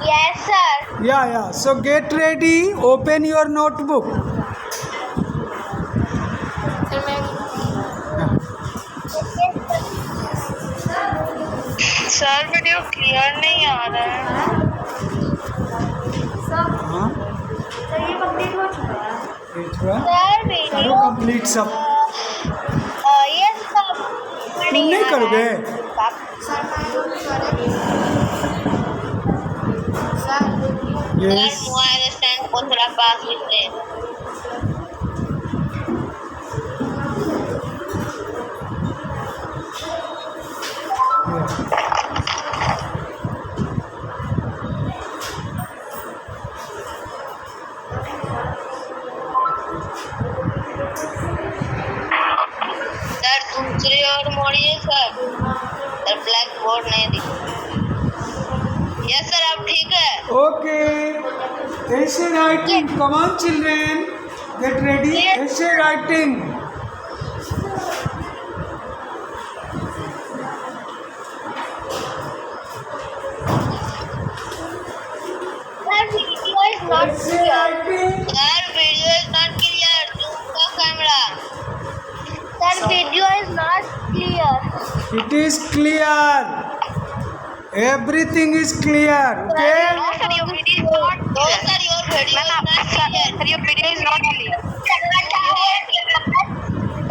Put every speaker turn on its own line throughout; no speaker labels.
Yes, sir.
Yeah. So get ready. Open your notebook.
Sir video clear नहीं आ रहा है।
हाँ,
ये कंप्लीट हो चुका है।
सर करो कंप्लीट सब।
ये सब
तुम नहीं करोगे? यस।
मोबाइल स्टैंड को थोड़ा पास ले। सर दूसरी ओर मोड़िए सर ब्लैक बोर्ड नहीं दिख। यस सर अब ठीक है।
Okay. Essay writing. Come on, children. Get ready. Essay writing.
Sir video is not
Essay
clear.
writing.
Sir video is not clear. Zoom का camera. Sir video is not clear.
It is clear. Everything is clear. Okay.
No sir, your video is not clear. No sir, your video is not clear. Sir, your video is not clear.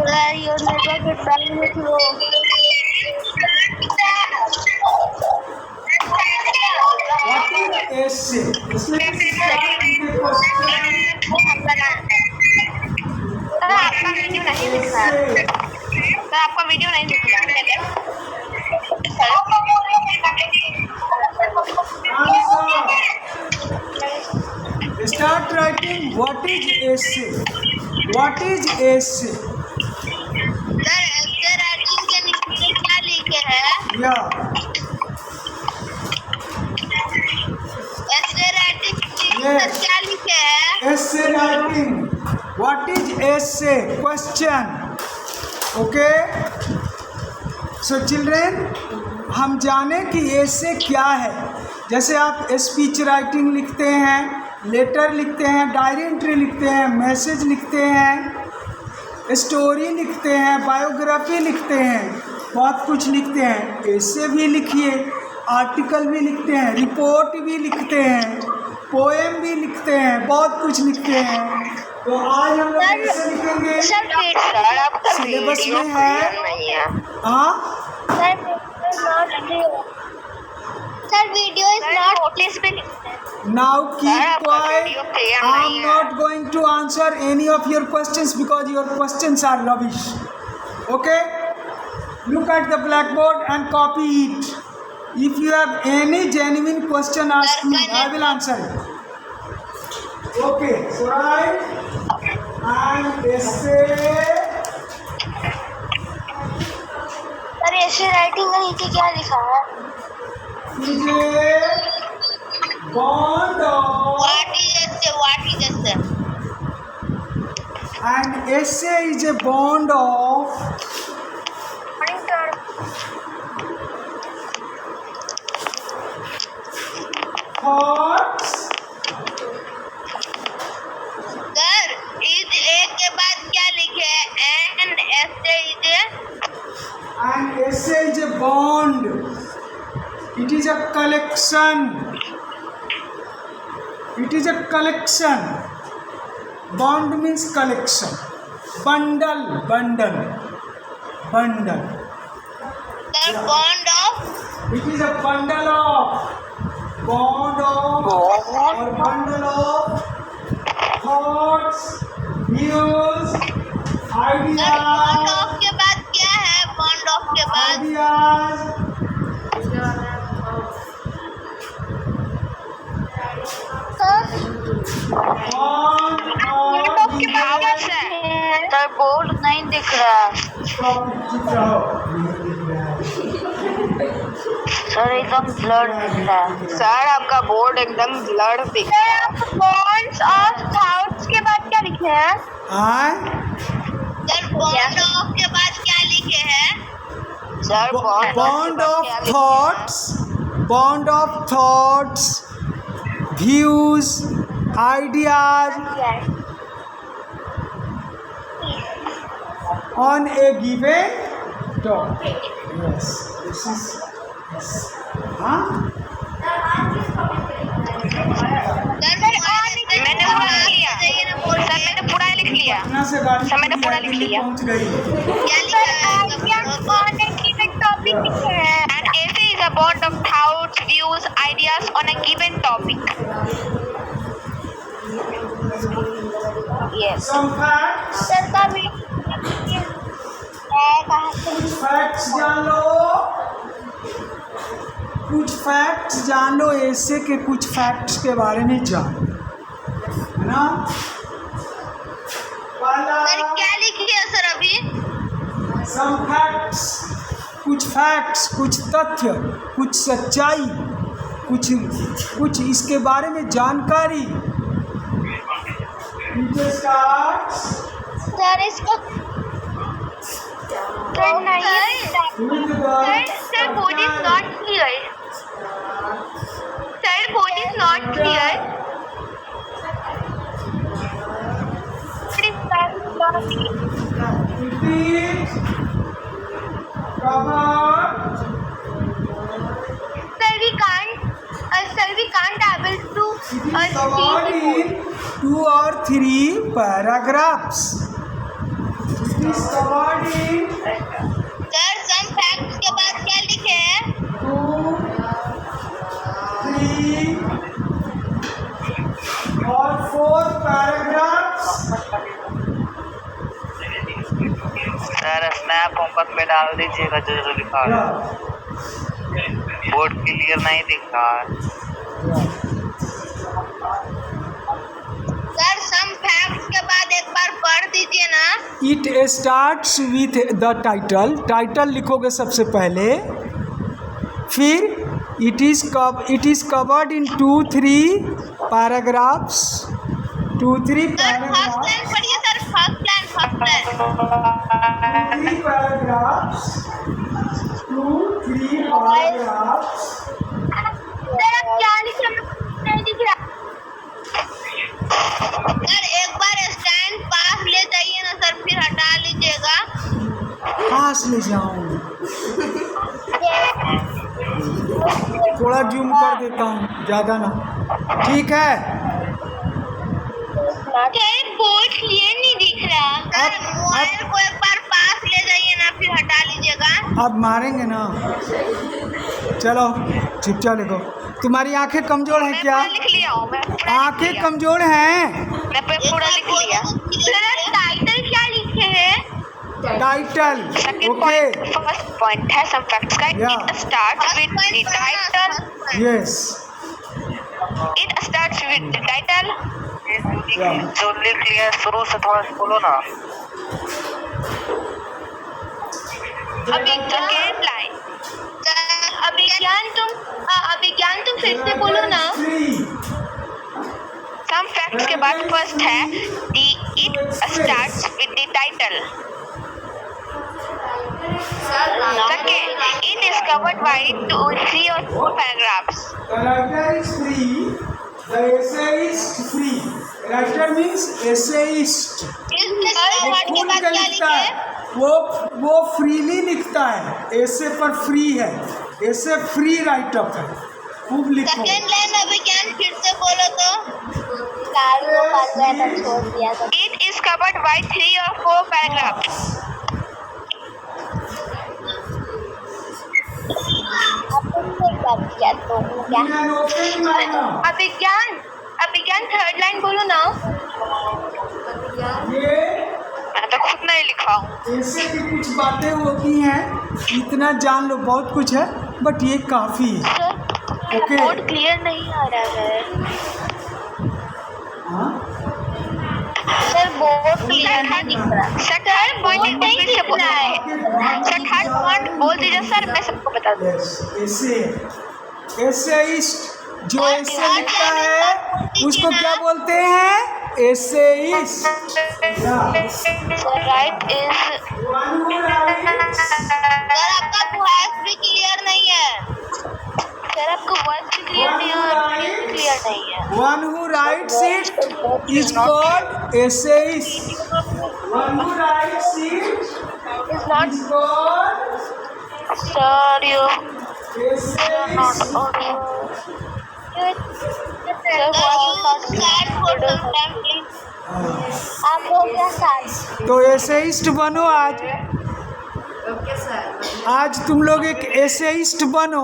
Sir, your network is very slow.
What is essay? इसमें start with a question.
Sir आपका video नहीं दिख रहा है। Sir आपका video नहीं दिख रहा है।
Answer. Start writing. What is essay? What is essay?
Sir ऐसे राइटिंग के नीचे क्या लिखे हैं?
Yeah.
ऐसे राइटिंग के नीचे
Yes.
क्या लिखे हैं?
Essay writing. What is essay? Question. Okay. So children, हम जाने कि essay क्या है। जैसे आप स्पीच राइटिंग लिखते हैं, लेटर लिखते हैं, डायरी एंट्री लिखते हैं, मैसेज लिखते हैं, स्टोरी लिखते हैं, बायोग्राफी लिखते हैं, बहुत कुछ लिखते हैं। essay भी लिखिए, आर्टिकल भी लिखते हैं, रिपोर्ट भी लिखते हैं, पोएम भी लिखते हैं, बहुत कुछ लिखते हैं। तो आज हम लोग ऐसे लिखेंगे।
सर आपका
सिलेबस
वीडियो
में है।
क्लियर नहीं है।
हाँ,
sir video is not notice पे लिखते हैं।
now
Sir,
keep
आपका
quiet.
Video clear
I am
नहीं है।
not going to answer any of your questions because your questions are rubbish. Okay? Look at the blackboard and copy it. If you have any genuine question, ask me. I will answer it. Okay, so write and essay.
Sir ऐसे writing के नीचे क्या लिखा है?
is a bond of,
What is essay?
and essay is a bond of thoughts
sir इस एक के बाद क्या लिखे है? एंड ऐसे
and essay is a bond. It is a collection. It is a collection. Bond means collection. Bundle.
Sir bond of
It is a bundle of or bundle of thoughts, views,
bond
ideas,
of के बाद क्या है? Bond of के बाद sir board नहीं दिख रहा। Sir एकदम ब्लर दिख रहा है।
सर आपका बोर्ड एकदम ब्लर दिख रहा है।
सर आप बॉन्ड्स ऑफ थॉट्स के बाद क्या लिखे हैं? सर बॉन्ड ऑफ के बाद क्या लिखे हैं?
Sir
bond of thoughts, views, ideas on a given topic. Yes, this is yes. हाँ
मैंने पूरा लिख लिया सर, मैंने पूरा लिख लिया
पटना से गाड़ी
सर, मैंने पूरा लिख
दिल्ली
लिया।
पहुंच गई।
An essay is a bond of thoughts, views, ideas on a given topic. Yes.
Some facts, कुछ फैक्ट्स जान लो, ऐसे के कुछ फैक्ट्स के बारे में जानो, है ना।
सर क्या लिख लिया सर अभी?
सम फैक्ट्स, कुछ फैक्ट्स, कुछ तथ्य, कुछ सच्चाई, कुछ इसके बारे में जानकारी।
सर इसको sir board is not clear. Sir, board is not clear. Sir, we can't able to see the board.
2 or 3 paragraphs. It is covered in
sir some facts के बाद क्या लिखे हैं?
2, 3 और 4 paragraphs.
सर स्नैप होमवर्क पे डाल दीजिएगा जो जो लिखा है। बोर्ड क्लियर नहीं दिख रहा है।
सर सम फैक्ट्स के बाद एक बार पढ़ दीजिए ना।
It starts with the title. Title लिखोगे सबसे पहले, फिर it is covered in 2-3 paragraphs. 2-3
sir first
paragraphs.
Line पढ़िए sir, first line
2-3 paragraphs. 2-3 paragraphs.
Sir अब क्या लिख रहे हैं? नहीं दिख रहा। सर एक बार स्टैंड पास ले जाइए ना सर, फिर हटा लीजिएगा।
पास ले जाऊँ, थोड़ा जूम कर देता हूँ, ज़्यादा ना। ठीक है,
सर बोर्ड क्लियर नहीं दिख रहा। सर मोबाइल को एक बार पास ले जाइए ना, फिर हटा लीजिएगा।
अब मारेंगे ना। चलो चुपचाप लिखो। तुम्हारी आंखें कमजोर हैं क्या?
लिख लिया हूँ मैं, पूरा लिख
आंखें
लिया।
कमजोर हैं।
मैं पूरा लिख लिया।
सर टाइटल क्या लिखे हैं?
Title
second
okay,
point, first point है सम फैक्ट्स का।
Yeah.
It starts with the title.
Yes
It starts with the title.
Yeah.
जो लिख लिया शुरू से थोड़ा बोलो ना। Second line.
अभिज्ञान तुम फिर से बोलो ना।
सम फैक्ट्स के बाद फर्स्ट है the it starts with the title. Second, it is covered by 2-3 or 4 paragraphs.
The writer is free. The essayist free. Writer means essayist. वो
वर्ड के
खुद
बाद
का
क्या
लिखता
लिखे?
है, वो फ्रीली लिखता है। ऐसे पर फ्री है, ऐसे फ्री राइट अप है, खूब लिखो।
सेकंड लाइन अभिज्ञान फिर से बोलो तो।
It is covered by 3 or 4 paragraphs.
Abhigyan third line बोलो ना।
ये
मैं तो खुद नहीं लिखा हूँ।
ऐसे की कुछ बातें होती हैं, इतना जान लो, बहुत कुछ है, बट ये काफ़ी है। ओके
बोर्ड क्लियर नहीं आ रहा है।
हाँ?
सर बोर्ड क्लियर नहीं दिख रहा।
सर थर्ड पॉइंट फिर से बोल रहा है। सर थर्ड पॉइंट बोल दीजिए सर, मैं सबको बता दूँ।
यस, एसेइस्ट जो ऐसे लिखता है उसको क्या बोलते हैं? एसेइस्ट।
राइट इज
सर आपका वॉइस भी क्लियर नहीं है।
सर आपको वॉइस भी क्लियर नहीं है और वीडियो भी क्लियर नहीं है।
One who writes it is called essayist. One who writes it
It's not
is called
sir you are not
essayist.
audible.
Sir, you start for some time, please. आप हो गया start.
तो essayist बनो आज। आज तुम लोग एक एसेइस्ट बनो।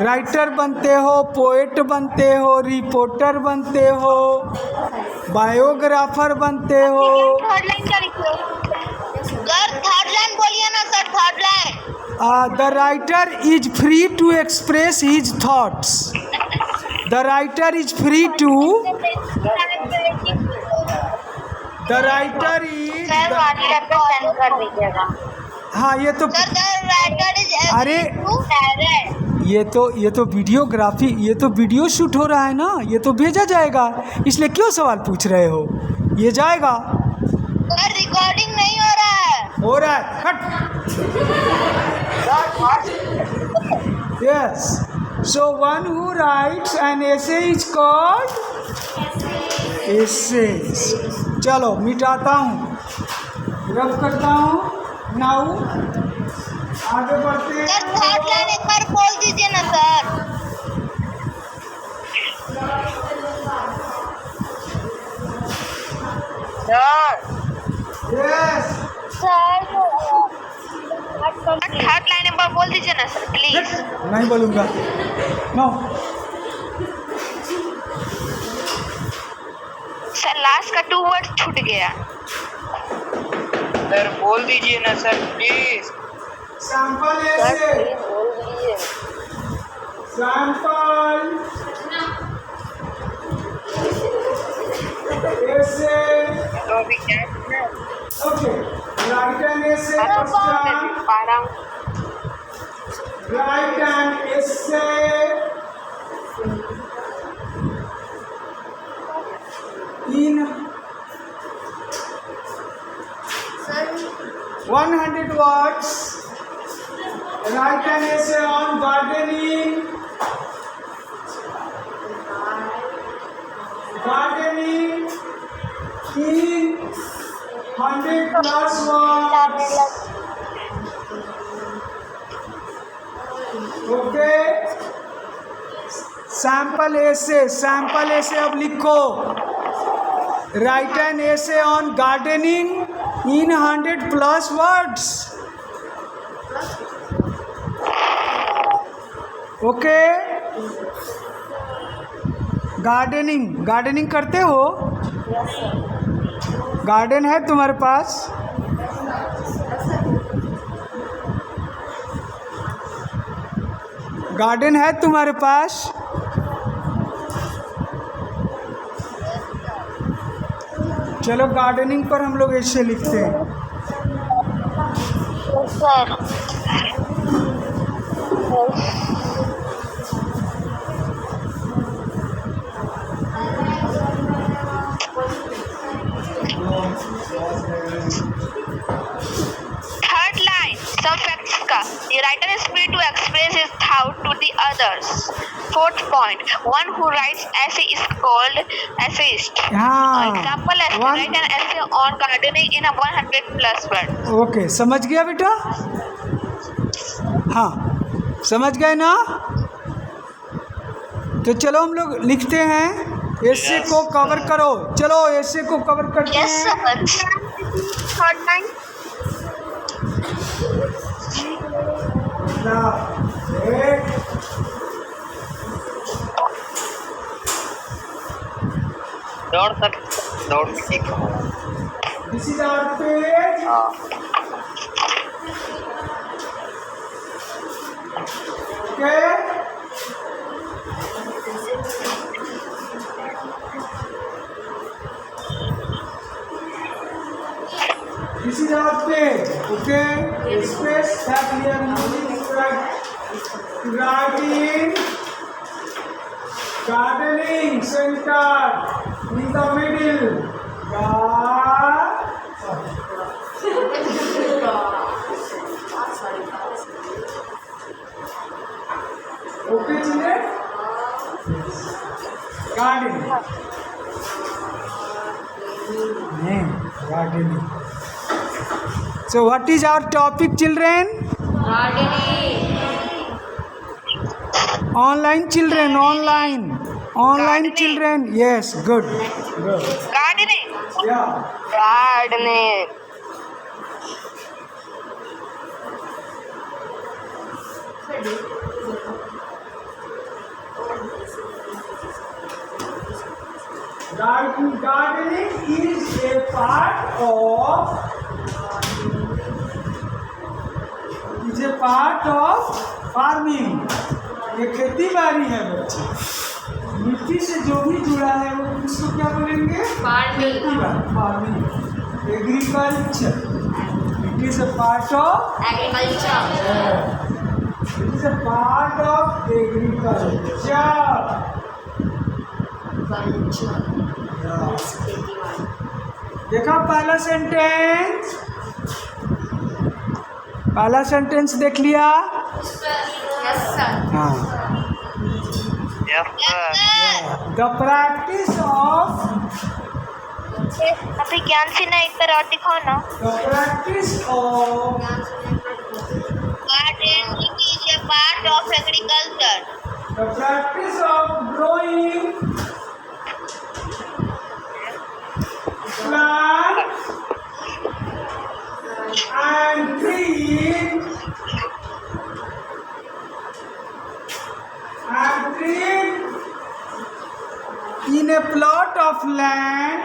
राइटर बनते हो, पोएट बनते हो, रिपोर्टर बनते हो, बायोग्राफर बनते हो।
थर्ड लाइन क्या लिखो?
सर थर्ड लाइन बोलिए ना sir, third line.
The writer is free to express his thoughts. The writer is free to. The writer is.
Sir WhatsApp पे सेंड कर दीजिएगा।
हाँ ये तो
सर द राइटर इज
अरे
टू डायरेक्ट.
ये तो वीडियोग्राफी, ये तो वीडियो शूट हो रहा है ना, ये तो भेजा जाएगा, इसलिए क्यों सवाल पूछ रहे हो? ये जाएगा।
सर रिकॉर्डिंग नहीं हो रहा है.
हो रहा है, हट। Yes. So one who writes an essay is called essays. चलो मिटाता हूँ, रब करता हूँ। नाउ आगे बढ़ते
सर
हैं।
थर्ड लाइन एक बार बोल दीजिए ना sir.
Yes.
Sir
third line एक बार बोल दीजिए ना सर प्लीज।
नहीं बोलूँगा। नो।
सर लास्ट का 2 वर्ड छूट गया।
सर बोल दीजिए ना सर प्लीज।
सैंपल ऐसे। सैंपल ऐसे।
तो अभी क्या
ओके। राइट एंड ऐसे क्वेश्चन।
पा रहा हूँ।
Write an essay in 100 words. Write an essay on gardening. Gardening in 100 plus words. Okay. Sample ऐसे अब लिखो। राइट एन ऐसे on gardening in 100 plus words. Okay. Gardening करते हो? गार्डन है तुम्हारे पास? गार्डन है तुम्हारे पास? चलो गार्डनिंग पर हम लोग ऐसे लिखते हैं।
सर
थर्ड लाइन सब फैक्ट्स का the writer is free to express his thought to the others. Fourth point, one who writes essay is called essayist.
हाँ।
Example, write an essay on gardening in a 100 plus words.
Okay, समझ गया बेटा? हाँ, समझ गए ना? तो चलो हम लोग लिखते हैं। ऐसे को कवर करो। चलो ऐसे को कवर करते
यस
हैं।
सर. Third line.
दौड़ के
This is our page.
हाँ
Okay. This is our page. Okay. Space that we are using to write in gardening center in the middle. Gardening. Gardening. So what is our topic, children? Online, children. Online
Gardening.
children. Yes, good.
Gardening.
Yeah.
Gardening.
Gardening is a part of farming. ये खेती बाड़ी है बच्चे. मिट्टी से जो भी जुड़ा है वो उसको क्या बोलेंगे? खेती बाड़ी. Farming. Agriculture. It is a part of
agriculture.
It is a part of agriculture. देखा पहला सेंटेंस देख लिया. हाँ.
Yes, sir.
The practice of
अभी ज्ञान से ना एक बार और दिखाओ ना.
The practice of
Gardening is a part of agriculture.
The practice of growing plants and trees in a plot of land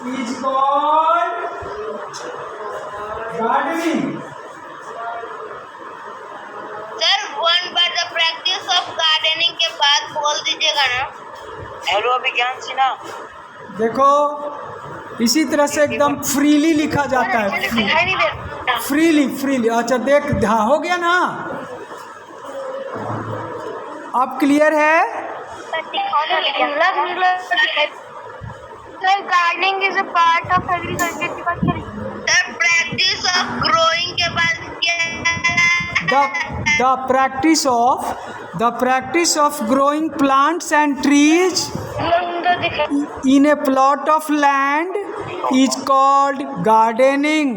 is called gardening.
Sir one bar the practice of gardening के बाद बोल दीजिएगा ना.
Hello अभिज्ञान सिन्हा.
देखो इसी तरह से एकदम फ्रीली लिखा जाता है.
दिखाई नहीं दे रहा.
फ्रीली. अच्छा देख, हाँ हो गया ना. अब क्लियर है?
Sir gardening is a part of agriculture की बात करें.
सर प्रैक्टिस ऑफ ग्रोइंग के बाद
The practice of growing plants and trees in a plot of land is called gardening.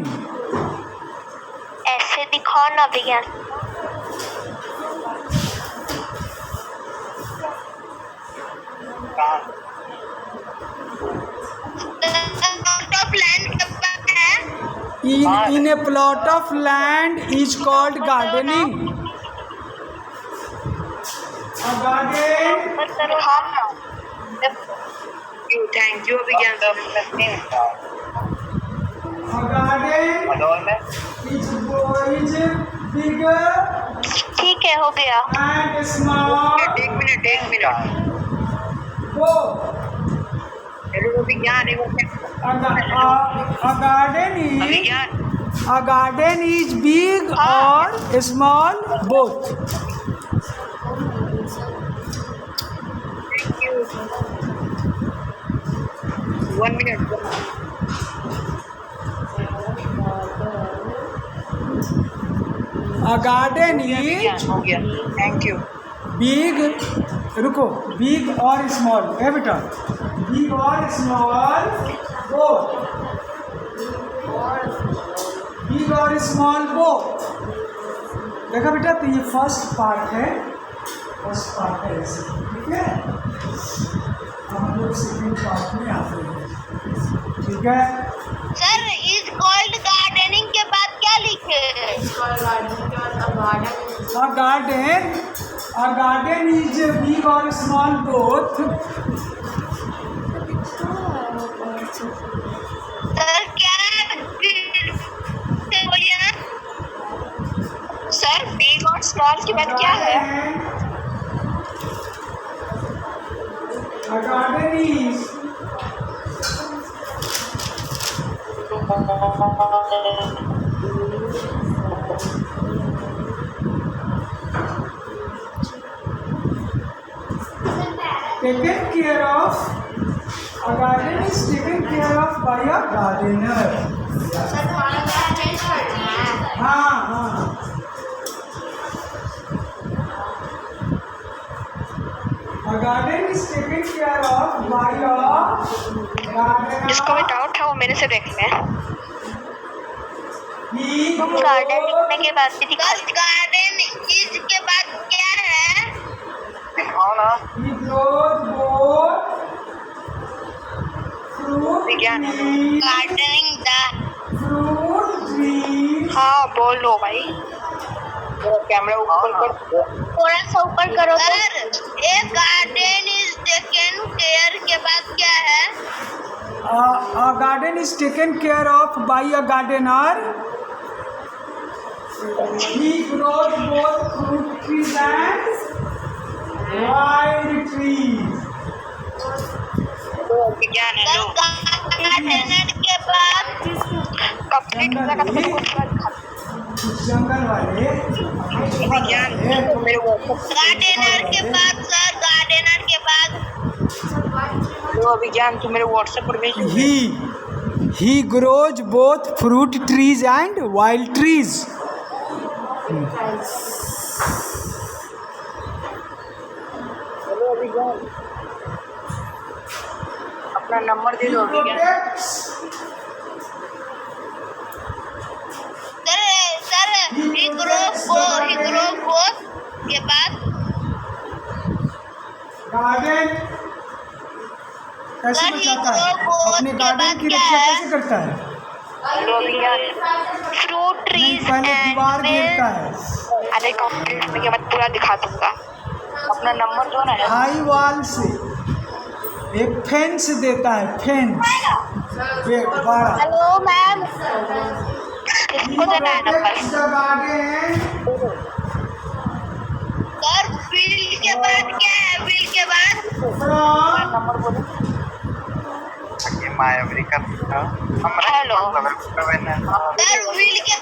ऐसे दिखाओ ना विज्ञान.
ऑफ लैंड के बाद है.
In a plot of land is called gardening. A garden.
हाँ.
Thank you Abhigyan.
A garden
hello मैं.
is bigger
ठीक है, हो गया.
and small.
एक minute.
Both.
Hello Abhigyan.
A garden is big or small, both.
Thank you. 1 minute.
A garden is
हो गया. Thank you.
big. रुको, big और small है बेटा. Big और small both. Big और small both. देखा बेटा, तो ये फर्स्ट पार्ट है ऐसे. ठीक है. अब हम लोग सेकेंड पार्ट में आते हैं. ठीक है.
सर इज कॉल्ड गार्डनिंग के बाद क्या लिखे?
A garden is big or small both.
Sir क्या बोलिए ना.
सर बिग और स्मॉल की बात क्या है?
A garden is taken care of A garden is taken care of by a gardener. हाँ हाँ A garden is taken care of by a
जिसको भी
gardener.
डाउट है वो मेरे से देख लें।
He
तुम गार्डन
grows
लिखने के बाद भी दिखा
सर गार्डन इज के बाद क्या है?
दिखाओ ना।
He grows both fruit
विज्ञान है।
trees,
gardening the
fruit trees,
हाँ बोलो भाई।
थोड़ा कैमरा ऊपर कर।
थोड़ा सा ऊपर करो। सर एक गार्डन इज टेकन केयर के बाद क्या है?
a garden is taken care of by a gardener. He grows both fruit trees and wild trees.
विज्ञान है
सर
लो।
गार्डनर के बाद
कंप्लीट हो जाएगा तो मैं उसको पूरा दिखा दूँ।
जंगल वाले
विज्ञान तो मेरे को
गार्डनर के बाद सर गार्डनर के बाद
लो विज्ञान तू मेरे व्हाट्सएप पर भेज।
he grows both fruit trees and wild trees.
Hello विज्ञान अपना नंबर दे दो विज्ञान।
सर ही ग्रो बोथ के बाद
गार्डन कैसे
सर,
बचाता है?
ये ग्रो
अपने
के
गार्डन
बाद
की
क्या
रक्षा
है?
कैसे करता है?
हेलो विज्ञान
फ्रूट
नहीं,
ट्रीज
पहले
एंड
दीवार घेरता है।
अरे कंप्लीट होने के बाद पूरा दिखा दूंगा।
अपना नंबर दो ना।
हाई वॉल से एक फेंस देता है, फेंस ये बड़ा।
हेलो मैम
किसको देना है number?
Protects the garden
sir bill के बाद क्या है? बिल के बाद
from
नंबर बोलो।
हेलो
सर बिल के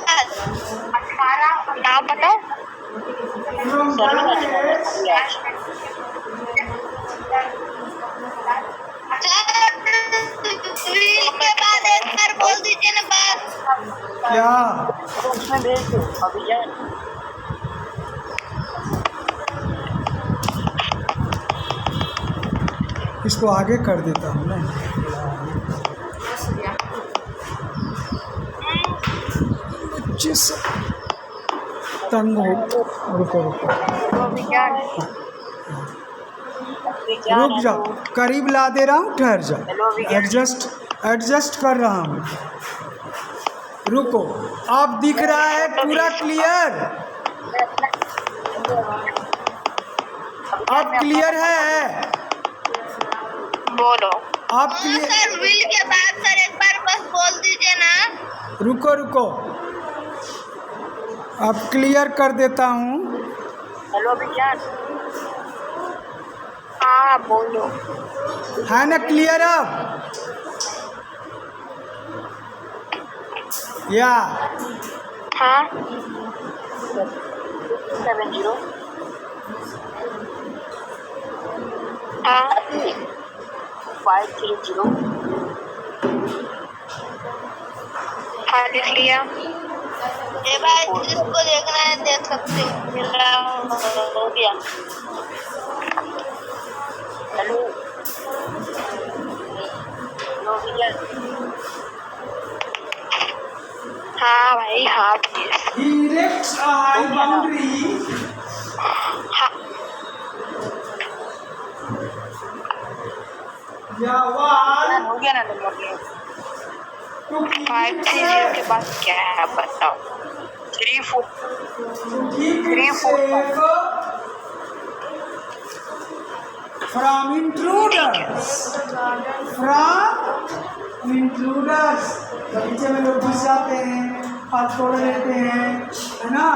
बाद
नाम बताओ।
from darkness
बिल के बाद एक बार बोल दीजिए ना बात।
क्या
उसमें भेज दो अभियान।
इसको आगे कर देता हूँ ना। बच्चे से तंग हो। रुको
हेलो विज्ञान विज्ञान
रुक जाओ, करीब ला दे रहा हूँ, ठहर जाओ।
हेलो विज्ञान
एडजस्ट कर रहा हूँ। रुको, अब दिख रहा है पूरा क्लियर? अब क्लियर है?
बोलो।
अब
हाँ
क्लियर?
सर बिल के बाद सर एक बार बस बोल दीजिए ना।
रुको अब क्लियर कर देता हूँ।
हेलो विज्ञान
हाँ बोलो।
है ना क्लियर अब? या
हाँ
70
हाँ
530
हाँ लिख लिया।
ये भाई जिसको देखना है देख सकते हो। मेरा हो गया।
हेलो हेलो विज्ञान
हाँ भाई हाँ please.
he erects a high boundary
हाँ
या wall
हो गया ना नंबर
to keep
530 के बाद क्या है बताओ।
3 4
it safe from intruders. बगीचे में लोग घुस जाते हैं, फल तोड़ लेते हैं, है ना?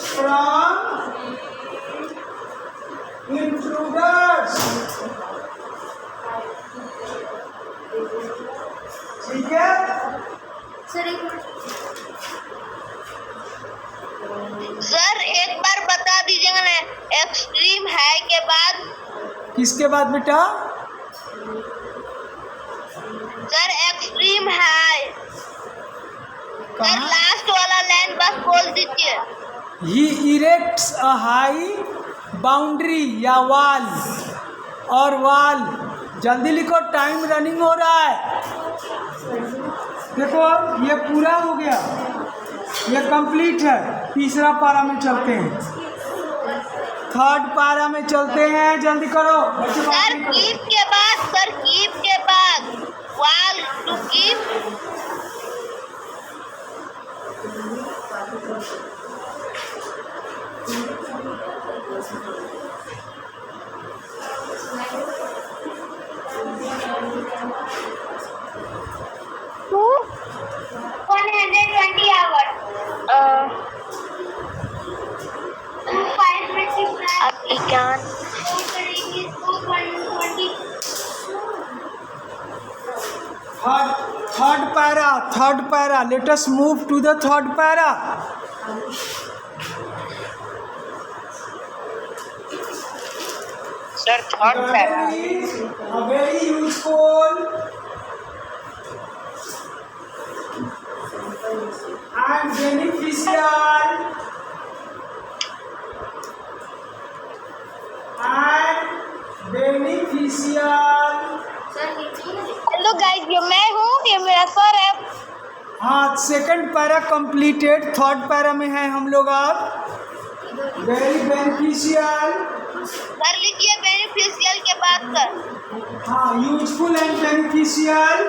From intruders. ठीक है?
सर एक बार बता दीजिएगा ना एक्सट्रीम हाई के बाद
इसके बाद बेटा
सर एक्सट्रीम हाई। सर
कहाँ
लास्ट वाला लाइन बस बोल दीजिए।
ही इरेक्ट्स अ हाई बाउंड्री या वॉल, और वॉल जल्दी लिखो, टाइम रनिंग हो रहा है। देखो ये पूरा हो गया, ये कंप्लीट है। तीसरा पारा में चलते हैं, थर्ड पारा में चलते हैं, जल्दी करो बच्चे, बात
सर
नहीं करो।
कीप के बाद, सर कीप के बाद वाल टू कीप। टू 120 आवर 5
अब विज्ञान
third para, let us move to the third para.
Sir third para
A very useful and beneficial
hello guys, ये मैं हूँ, ये मेरा सर है।
हाँ, second para completed, third para में है हम लोग अब। वेरी बेनिफिशियल,
सर लिखिए बेनिफिशियल के बाद सर।
हाँ, यूजफुल एंड बेनिफिशियल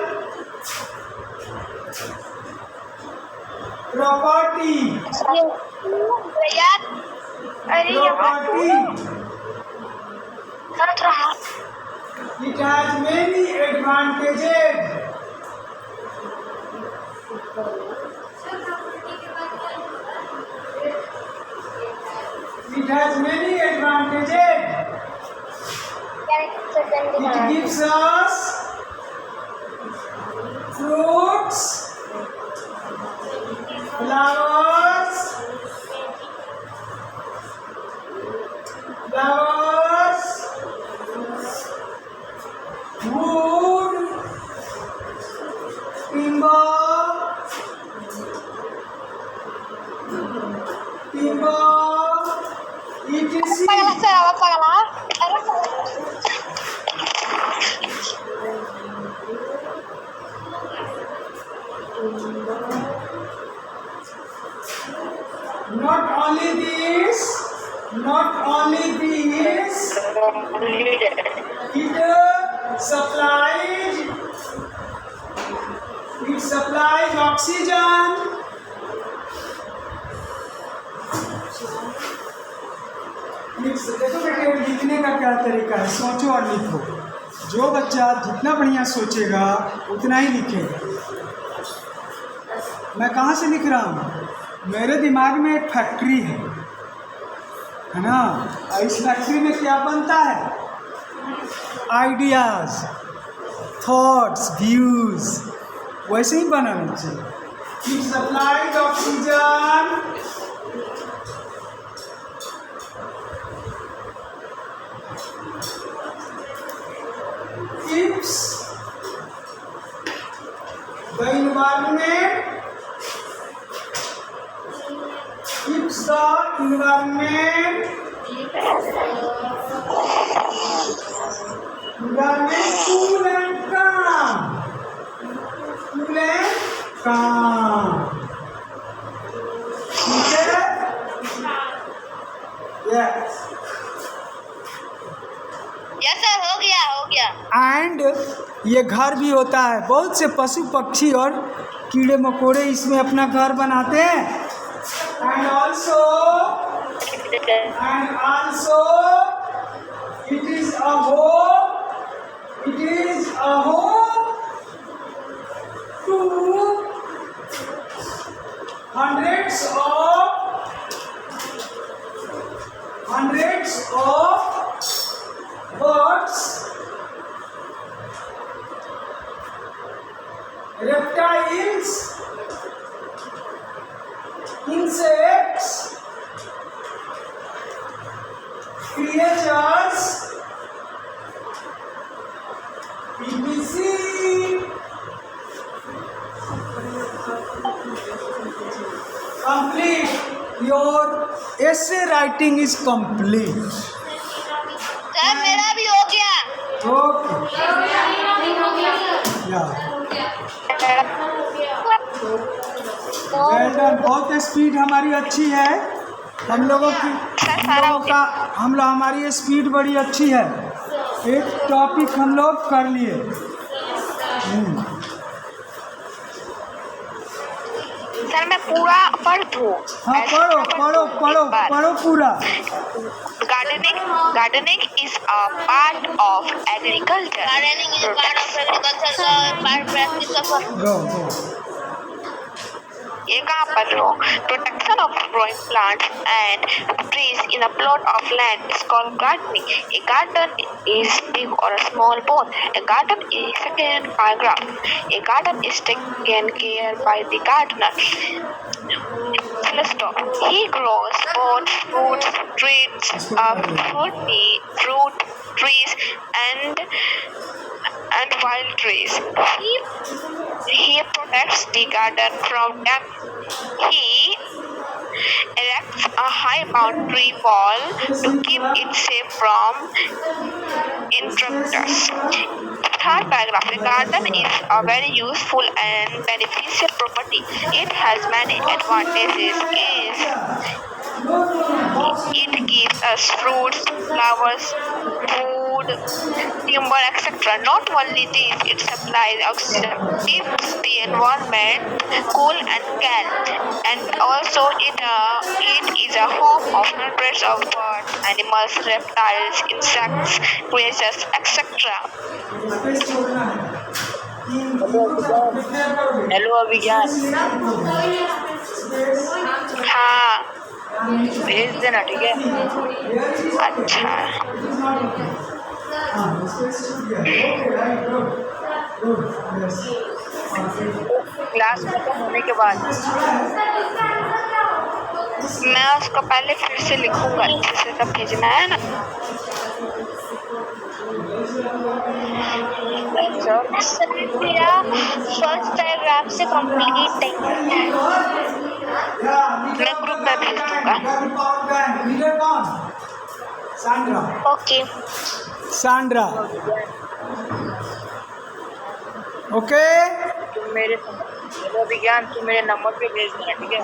प्रॉपर्टी,
यार अरे
property it has many advantages. It has many advantages. It gives us fruits, flowers, wood, timber, etc. Not only this, it supplies oxygen. देखो बेटे, लिखने का क्या तरीका है, सोचो और लिखो। जो बच्चा जितना बढ़िया सोचेगा उतना ही लिखेगा। मैं कहाँ से लिख रहा हूँ, मेरे दिमाग में एक फैक्ट्री है ना, और इस फैक्ट्री में क्या बनता है, आइडियाज़, थॉट्स, व्यूज़, वैसे ही बनाना चाहिए। It supplies oxygen, keeps the environment, cool and calm. ठीक है? Yes.
यस सर, हो गया।
एंड ये घर भी होता है, बहुत से पशु पक्षी और कीड़े मकोड़े इसमें अपना घर बनाते हैं। And also it is a home to hundreds of birds, reptiles, insects, creatures BBC. Complete. Your essay writing is complete.
Sir मेरा भी हो गया।
Okay. Yeah. Well done. बहुत स्पीड हमारी अच्छी है। हम लोगों का हमारी स्पीड बड़ी अच्छी है। एक टॉपिक हम लोग कर लिए।
सर मैं पूरा पढ़ दूँ?
हाँ पढ़ो पूरा।
Gardening is a part of agriculture.
Gardening is part of agriculture का पार्ट प्रैक्टिस ऑफ
Go.
ये कहाँ पर हो? Protection of growing plants and trees in a plot of land is called gardening. A garden is big or a small both. A garden is second paragraph. A garden is taken care by the gardener. Let's stop. He grows both fruit trees and wild trees. He protects the garden from damage. He erects a high boundary wall to keep it safe from intruders. Third paragraph. A garden is a very useful and beneficial property. It has many advantages. It gives us fruits, flowers, food, timber, etc. Not only this, it supplies oxygen, keeps the environment cool and calm, and also it is a home of hundreds of birds, animals, reptiles, insects, creatures, etc.
Hello Abhigyan,
हाँ
भेज देना, ठीक है?
अच्छा
class खत्म होने के बाद
मैं उसको पहले फिर से लिखूंगा अच्छे से, तब भेजना है ना।
सर मेरा फर्स्ट पैराग्राफ से कंप्लीट है।
मैं ग्रुप में भेज दूंगा।
Okay
Sandra. Okay.
तुम मेरे अभिज्ञान तुम मेरे नंबर पे भेज देना, ठीक है?